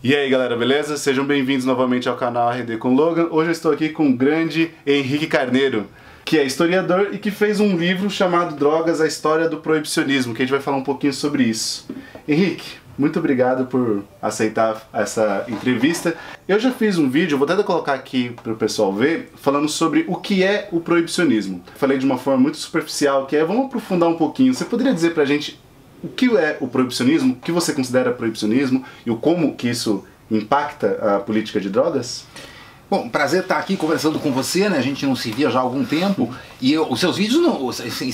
E aí galera, beleza? Sejam bem-vindos novamente ao canal RD com Logan. Hoje eu estou aqui com o grande Henrique Carneiro, que é historiador e que fez um livro chamado Drogas, a História do Proibicionismo, que a gente vai falar um pouquinho sobre isso. Henrique, muito obrigado por aceitar essa entrevista. Eu já fiz um vídeo, vou tentar colocar aqui para o pessoal ver, falando sobre o que é o proibicionismo. Falei de uma forma muito superficial, que é, vamos aprofundar um pouquinho. Você poderia dizer pra gente o que é o proibicionismo, o que você considera proibicionismo e o como que isso impacta a política de drogas? Bom, prazer estar aqui conversando com você, né? A gente não se via já há algum tempo e os seus vídeos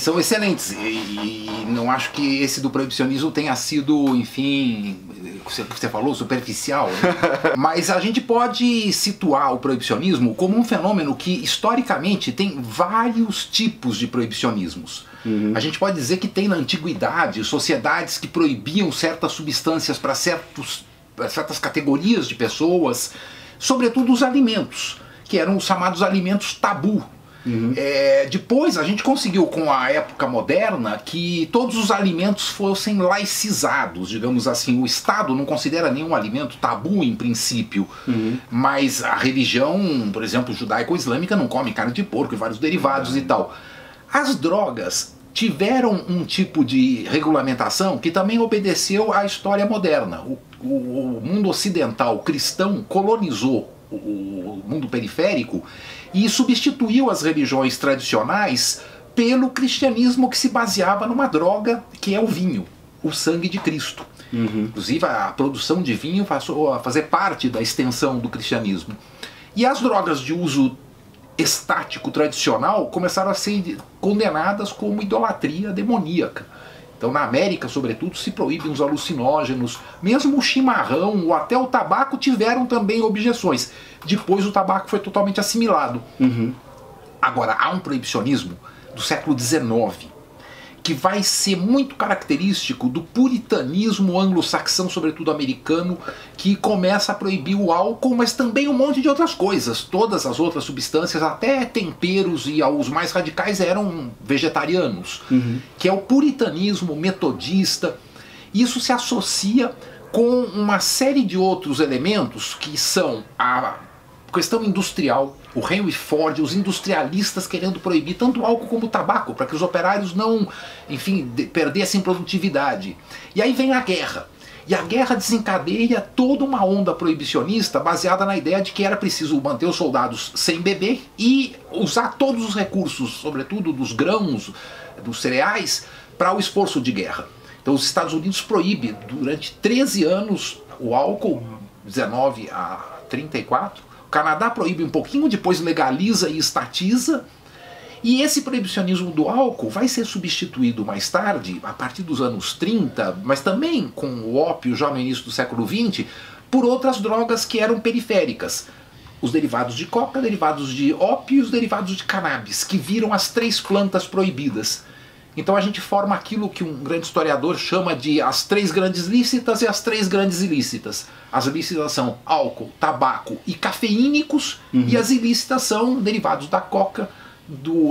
são excelentes e não acho que esse do proibicionismo tenha sido, enfim, você falou, superficial, né? Mas a gente pode situar o proibicionismo como um fenômeno que historicamente tem vários tipos de proibicionismos. A gente pode dizer que tem na antiguidade sociedades que proibiam certas substâncias para certas categorias de pessoas, sobretudo os alimentos, que eram os chamados alimentos tabu. Depois a gente conseguiu, com a época moderna, que todos os alimentos fossem laicizados, digamos assim. O Estado não considera nenhum alimento tabu em princípio, mas a religião, por exemplo, judaico-islâmica, não come carne de porco e vários derivados e tal. As drogas tiveram um tipo de regulamentação que também obedeceu à história moderna. O mundo ocidental cristão colonizou o mundo periférico e substituiu as religiões tradicionais pelo cristianismo, que se baseava numa droga que é o vinho, o sangue de Cristo. Inclusive a produção de vinho passou a fazer parte da extensão do cristianismo. E as drogas de uso estático tradicional começaram a ser condenadas como idolatria demoníaca. Então na América, sobretudo, se proíbem os alucinógenos, mesmo o chimarrão ou até o tabaco tiveram também objeções. Depois o tabaco foi totalmente assimilado. Agora, há um proibicionismo do século XIX que vai ser muito característico do puritanismo anglo-saxão, sobretudo americano, que começa a proibir o álcool, mas também um monte de outras coisas. Todas as outras substâncias, até temperos, e os mais radicais eram vegetarianos, que é o puritanismo metodista. Isso se associa com uma série de outros elementos que são a questão industrial, o Henry Ford, os industrialistas querendo proibir tanto o álcool como o tabaco, para que os operários não, enfim, perdessem produtividade. E aí vem a guerra. E a guerra desencadeia toda uma onda proibicionista baseada na ideia de que era preciso manter os soldados sem beber e usar todos os recursos, sobretudo dos grãos, dos cereais, para o esforço de guerra. Então os Estados Unidos proíbem durante 13 anos o álcool, 19 a 34, o Canadá proíbe um pouquinho, depois legaliza e estatiza. E esse proibicionismo do álcool vai ser substituído mais tarde, a partir dos anos 30, mas também com o ópio já no início do século XX, por outras drogas que eram periféricas. Os derivados de coca, derivados de ópio e os derivados de cannabis, que viram as 3 plantas proibidas. Então a gente forma aquilo que um grande historiador chama de as 3 grandes lícitas e as 3 grandes ilícitas. As lícitas são álcool, tabaco e cafeínicos, e as ilícitas são derivados da coca,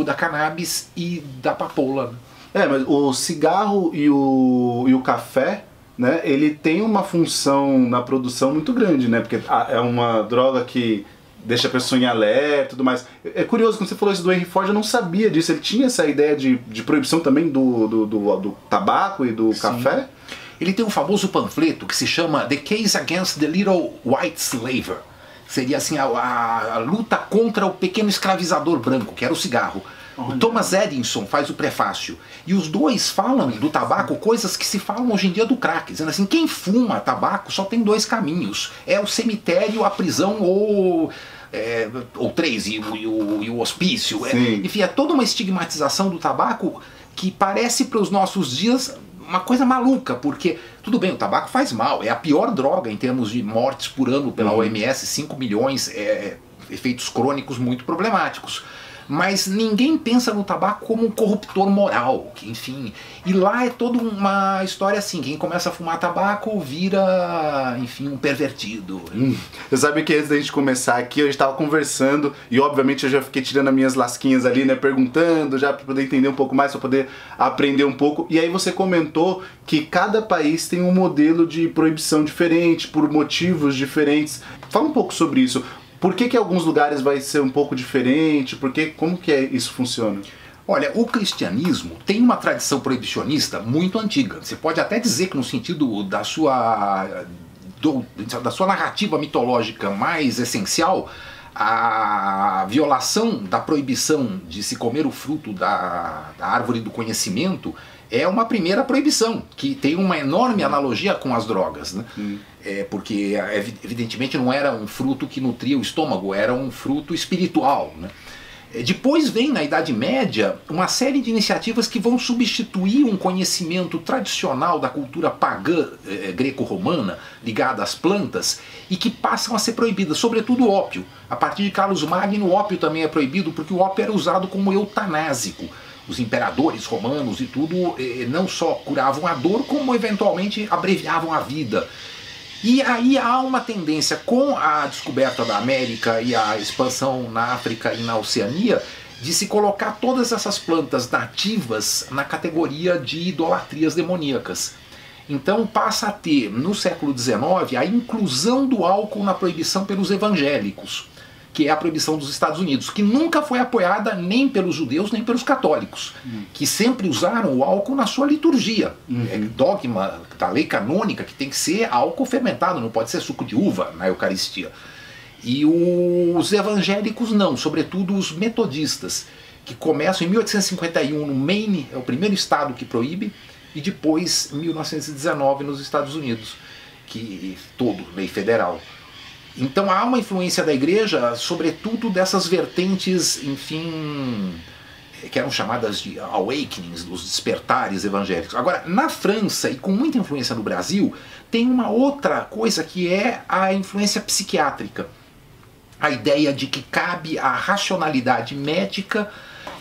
da cannabis e da papoula. Mas o cigarro e o café, né, ele tem uma função na produção muito grande, né, porque é uma droga que deixa a pessoa em alerta e tudo mais. É curioso, quando você falou isso do Henry Ford, eu não sabia disso. Ele tinha essa ideia de proibição também do tabaco e do café? Ele tem um famoso panfleto que se chama The Case Against the Little White Slaver. Seria assim a luta contra o pequeno escravizador branco, que era o cigarro. O Thomas Edison faz o prefácio. E os dois falam do tabaco coisas que se falam hoje em dia do crack. Dizendo assim, quem fuma tabaco só tem 2 caminhos. É o cemitério, a prisão ou 3, e o hospício. Enfim, é toda uma estigmatização do tabaco que parece para os nossos dias uma coisa maluca, porque, tudo bem, o tabaco faz mal, é a pior droga em termos de mortes por ano pela OMS, 5 milhões, efeitos crônicos muito problemáticos. mas ninguém pensa no tabaco como um corruptor moral, que, enfim. E lá é toda uma história assim, quem começa a fumar tabaco vira, enfim, um pervertido. Você sabe que antes da gente começar aqui, a gente tava conversando e obviamente eu já fiquei tirando as minhas lasquinhas ali, né, perguntando já para poder entender um pouco mais, para poder aprender um pouco. E aí você comentou que cada país tem um modelo de proibição diferente, por motivos diferentes. Fala um pouco sobre isso. Por que alguns lugares vai ser um pouco diferente? Como que isso funciona? Olha, o cristianismo tem uma tradição proibicionista muito antiga. Você pode até dizer que no sentido da sua narrativa mitológica mais essencial, a violação da proibição de se comer o fruto da árvore do conhecimento é uma primeira proibição, que tem uma enorme analogia com as drogas, né? Porque evidentemente não era um fruto que nutria o estômago, era um fruto espiritual, né? Depois vem, na Idade Média, uma série de iniciativas que vão substituir um conhecimento tradicional da cultura pagã greco-romana, ligada às plantas, e que passam a ser proibidas, sobretudo o ópio. A partir de Carlos Magno, o ópio também é proibido, porque o ópio era usado como eutanásico. Os imperadores romanos e tudo não só curavam a dor, como eventualmente abreviavam a vida. E aí há uma tendência, com a descoberta da América e a expansão na África e na Oceania, de se colocar todas essas plantas nativas na categoria de idolatrias demoníacas. Então passa a ter, no século XIX, a inclusão do álcool na proibição pelos evangélicos, que é a proibição dos Estados Unidos, que nunca foi apoiada nem pelos judeus nem pelos católicos, que sempre usaram o álcool na sua liturgia. É dogma da lei canônica que tem que ser álcool fermentado, não pode ser suco de uva na Eucaristia. E os evangélicos não, sobretudo os metodistas, que começam em 1851 no Maine, é o primeiro estado que proíbe, e depois em 1919 nos Estados Unidos, que todo, lei federal. Então há uma influência da igreja, sobretudo dessas vertentes, enfim, que eram chamadas de awakenings, dos despertares evangélicos. Agora, na França, e com muita influência no Brasil, tem uma outra coisa que é a influência psiquiátrica. A ideia de que cabe à racionalidade médica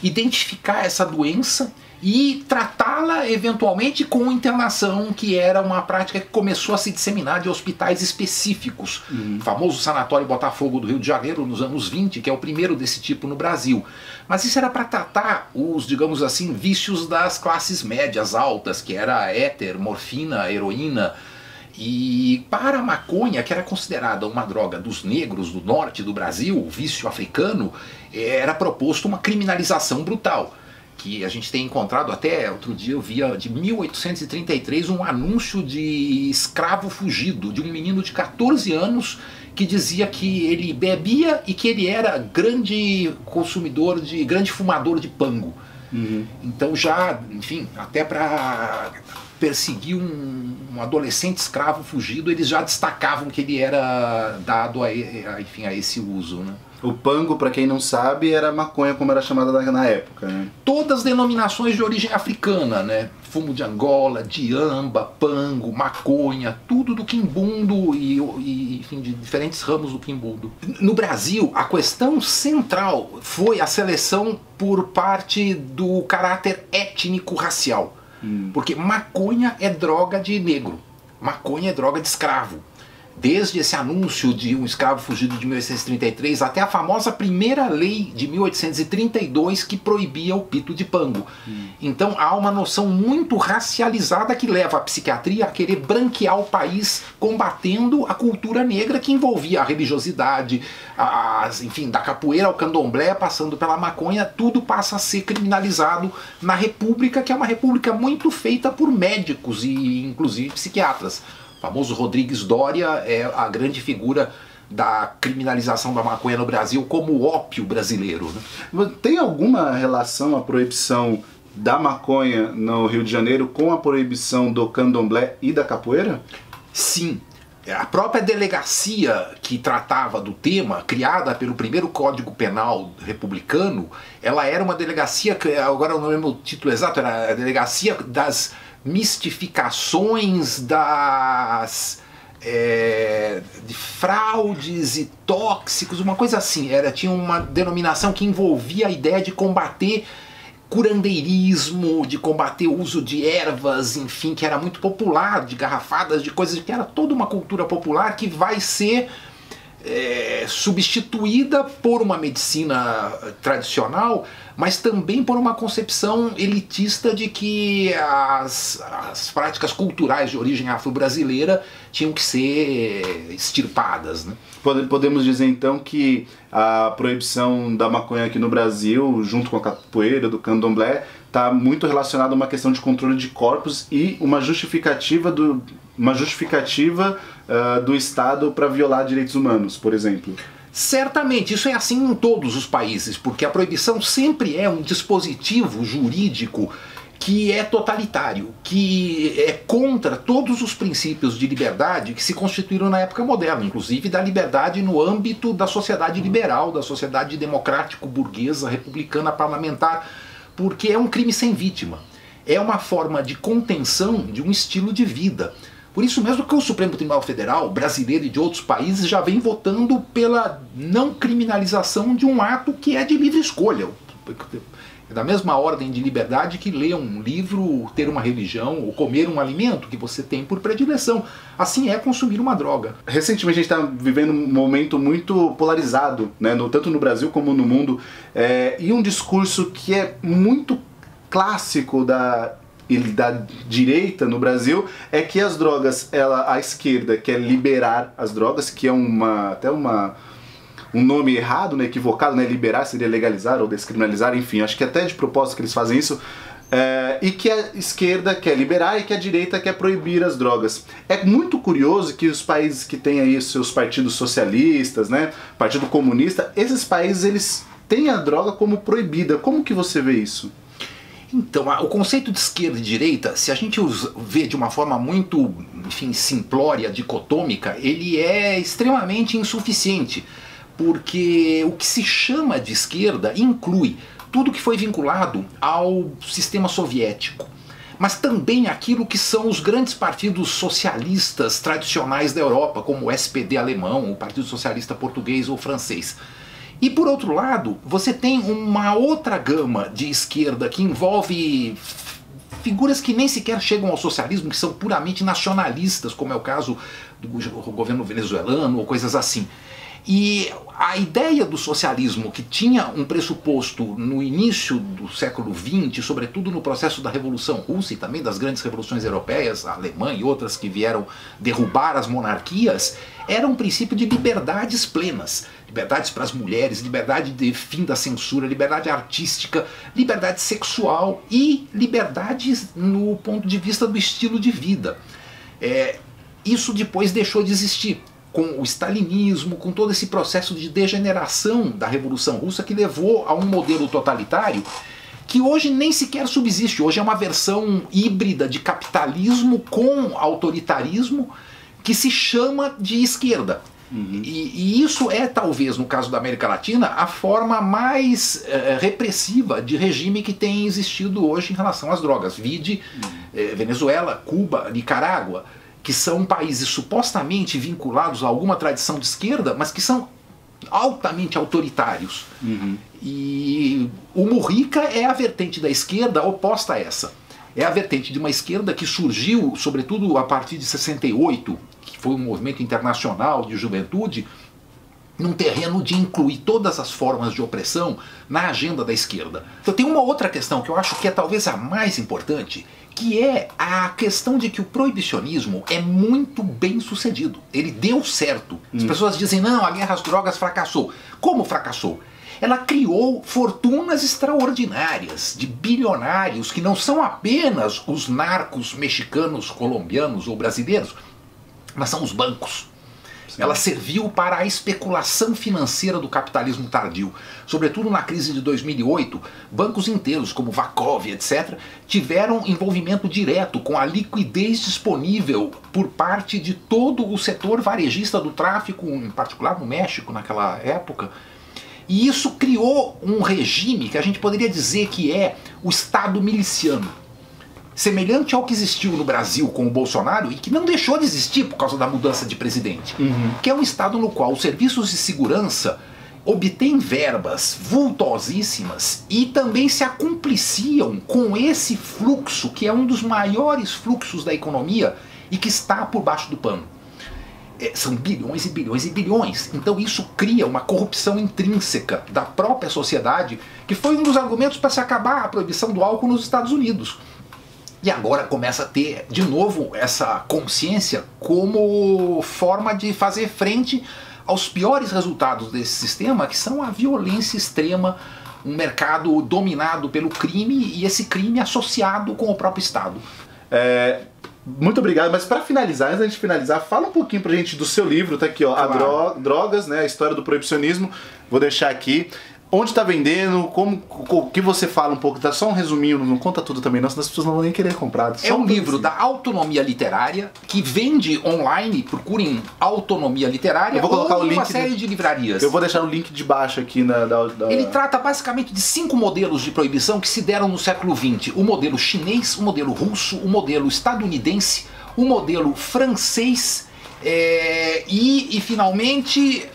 identificar essa doença e tratá-la eventualmente com internação, que era uma prática que começou a se disseminar de hospitais específicos. O famoso Sanatório Botafogo do Rio de Janeiro nos anos 20, que é o primeiro desse tipo no Brasil. Mas isso era para tratar os, digamos assim, vícios das classes médias altas, que era éter, morfina, heroína. E para a maconha, que era considerada uma droga dos negros do norte do Brasil, o vício africano, era proposto uma criminalização brutal. Que a gente tem encontrado até, outro dia eu via de 1833 um anúncio de escravo fugido, de um menino de 14 anos que dizia que ele bebia e que ele era grande consumidor, grande fumador de pango. Então já, enfim, até para perseguir um adolescente escravo fugido, eles já destacavam que ele era dado a esse uso, né? O pango, para quem não sabe, era maconha como era chamada na época, né? Todas as denominações de origem africana, né? Fumo de Angola, diamba, pango, maconha, tudo do quimbundo e enfim, de diferentes ramos do quimbundo. No Brasil, a questão central foi a seleção por parte do caráter étnico-racial. Porque maconha é droga de negro, maconha é droga de escravo. Desde esse anúncio de um escravo fugido de 1833 até a famosa primeira lei de 1832 que proibia o pito de pango. Então há uma noção muito racializada que leva a psiquiatria a querer branquear o país, combatendo a cultura negra que envolvia a religiosidade, enfim, da capoeira ao candomblé, passando pela maconha, tudo passa a ser criminalizado na República, que é uma república muito feita por médicos e inclusive psiquiatras. O famoso Rodrigues Doria é a grande figura da criminalização da maconha no Brasil como o ópio brasileiro, né? Tem alguma relação a proibição da maconha no Rio de Janeiro com a proibição do candomblé e da capoeira? Sim. A própria delegacia que tratava do tema, criada pelo primeiro Código Penal republicano, ela era uma delegacia, agora eu não lembro o título exato, era a delegacia das mistificações de fraudes e tóxicos, uma coisa assim. Tinha uma denominação que envolvia a ideia de combater curandeirismo, de combater o uso de ervas, enfim, que era muito popular, de garrafadas, de coisas, que era toda uma cultura popular que vai ser substituída por uma medicina tradicional, mas também por uma concepção elitista de que as práticas culturais de origem afro-brasileira tinham que ser extirpadas, né? Podemos dizer então que a proibição da maconha aqui no Brasil, junto com a capoeira, do candomblé, está muito relacionada a uma questão de controle de corpos e uma justificativa do Estado para violar direitos humanos, por exemplo. Certamente, isso é assim em todos os países, porque a proibição sempre é um dispositivo jurídico que é totalitário, que é contra todos os princípios de liberdade que se constituíram na época moderna, inclusive da liberdade no âmbito da sociedade liberal, da sociedade democrático-burguesa, republicana, parlamentar, porque é um crime sem vítima. É uma forma de contenção de um estilo de vida. Por isso mesmo que o Supremo Tribunal Federal, brasileiro e de outros países, já vem votando pela não criminalização de um ato que é de livre escolha. É da mesma ordem de liberdade que ler um livro, ter uma religião ou comer um alimento que você tem por predileção. Assim é consumir uma droga. Recentemente a gente está vivendo um momento muito polarizado, né, tanto no Brasil como no mundo, e um discurso que é muito clássico da direita no Brasil é que as drogas, a esquerda quer liberar as drogas, que é até um nome errado, né, equivocado, né? Liberar seria legalizar ou descriminalizar, enfim, acho que até de propósito que eles fazem isso, e que a esquerda quer liberar e que a direita quer proibir as drogas. É muito curioso que os países que têm aí os seus partidos socialistas, né, Partido Comunista, esses países eles têm a droga como proibida. Como que você vê isso? Então, o conceito de esquerda e direita, se a gente vê de uma forma muito, enfim, simplória, dicotômica, ele é extremamente insuficiente, porque o que se chama de esquerda inclui tudo que foi vinculado ao sistema soviético, mas também aquilo que são os grandes partidos socialistas tradicionais da Europa, como o SPD alemão, o Partido Socialista português ou francês. E por outro lado, você tem uma outra gama de esquerda que envolve figuras que nem sequer chegam ao socialismo, que são puramente nacionalistas, como é o caso do governo venezuelano ou coisas assim. E a ideia do socialismo, que tinha um pressuposto no início do século XX, sobretudo no processo da Revolução Russa e também das grandes revoluções europeias, a alemã e outras que vieram derrubar as monarquias, era um princípio de liberdades plenas. Liberdades para as mulheres, liberdade de fim da censura, liberdade artística, liberdade sexual e liberdades no ponto de vista do estilo de vida. Isso depois deixou de existir com o stalinismo, com todo esse processo de degeneração da Revolução Russa que levou a um modelo totalitário que hoje nem sequer subsiste. Hoje é uma versão híbrida de capitalismo com autoritarismo que se chama de esquerda. Uhum. E isso é, talvez, no caso da América Latina, a forma mais repressiva de regime que tem existido hoje em relação às drogas. Vide Venezuela, Cuba, Nicarágua, que são países supostamente vinculados a alguma tradição de esquerda, mas que são altamente autoritários. Uhum. E o Mujica é a vertente da esquerda oposta a essa. É a vertente de uma esquerda que surgiu, sobretudo a partir de 68, que foi um movimento internacional de juventude, num terreno de incluir todas as formas de opressão na agenda da esquerda. Então tem uma outra questão que eu acho que é talvez a mais importante, que é a questão de que o proibicionismo é muito bem sucedido. Ele deu certo. As pessoas dizem, não, a guerra às drogas fracassou. Como fracassou? Ela criou fortunas extraordinárias de bilionários que não são apenas os narcos mexicanos, colombianos ou brasileiros, mas são os bancos. Sim. Ela serviu para a especulação financeira do capitalismo tardio. Sobretudo na crise de 2008, bancos inteiros como Vakov, etc., tiveram envolvimento direto com a liquidez disponível por parte de todo o setor varejista do tráfico, em particular no México naquela época. E isso criou um regime que a gente poderia dizer que é o Estado miliciano. semelhante ao que existiu no Brasil com o Bolsonaro e que não deixou de existir por causa da mudança de presidente, que é um estado no qual os serviços de segurança obtêm verbas vultosíssimas e também se acumpliciam com esse fluxo, que é um dos maiores fluxos da economia e que está por baixo do pano. São bilhões e bilhões e bilhões. Então isso cria uma corrupção intrínseca da própria sociedade, que foi um dos argumentos para se acabar a proibição do álcool nos Estados Unidos. E agora começa a ter, de novo, essa consciência como forma de fazer frente aos piores resultados desse sistema, que são a violência extrema, um mercado dominado pelo crime e esse crime associado com o próprio Estado. Muito obrigado, mas para finalizar, antes da gente finalizar, fala um pouquinho pra gente do seu livro, tá aqui ó, claro. Drogas, né, a história do proibicionismo, vou deixar aqui. Onde está vendendo, o que você fala um pouco, dá só um resuminho, não conta tudo também, não, senão as pessoas não vão nem querer comprar. É um livro da Autonomia Literária, que vende online, procurem Autonomia Literária, eu vou colocar o link uma série de livrarias. Eu vou deixar o link de baixo aqui Ele trata basicamente de 5 modelos de proibição que se deram no século XX. O modelo chinês, o modelo russo, o modelo estadunidense, o modelo francês e finalmente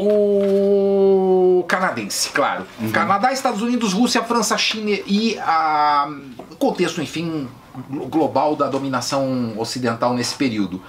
o canadense, claro. Canadá, Estados Unidos, Rússia, França, China e o contexto, enfim, global da dominação ocidental nesse período.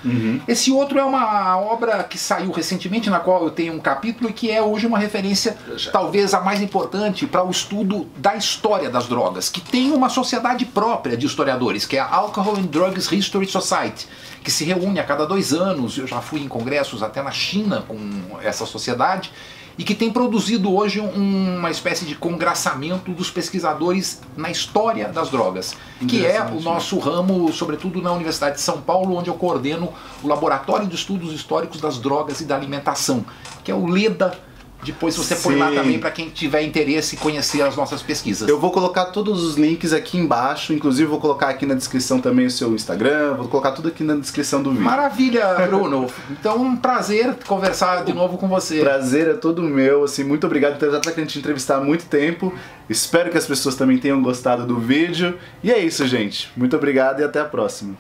Esse outro é uma obra que saiu recentemente, na qual eu tenho um capítulo e que é hoje uma referência, talvez a mais importante para o estudo da história das drogas, que tem uma sociedade própria de historiadores, que é a Alcohol and Drugs History Society, que se reúne a cada 2 anos, eu já fui em congressos até na China com essa sociedade, e que tem produzido hoje uma espécie de congraçamento dos pesquisadores na história das drogas, que é o nosso ramo, sobretudo na Universidade de São Paulo, onde eu coordeno o Laboratório de Estudos Históricos das Drogas e da Alimentação, que é o LEDA. Depois você põe lá também para quem tiver interesse em conhecer as nossas pesquisas. Eu vou colocar todos os links aqui embaixo, inclusive vou colocar aqui na descrição também o seu Instagram, vou colocar tudo aqui na descrição do vídeo. Maravilha, Bruno. Então um prazer conversar de novo com você. Prazer é todo meu, assim, muito obrigado por ter estado aqui a gente entrevistar há muito tempo. Espero que as pessoas também tenham gostado do vídeo. E é isso, gente. Muito obrigado e até a próxima.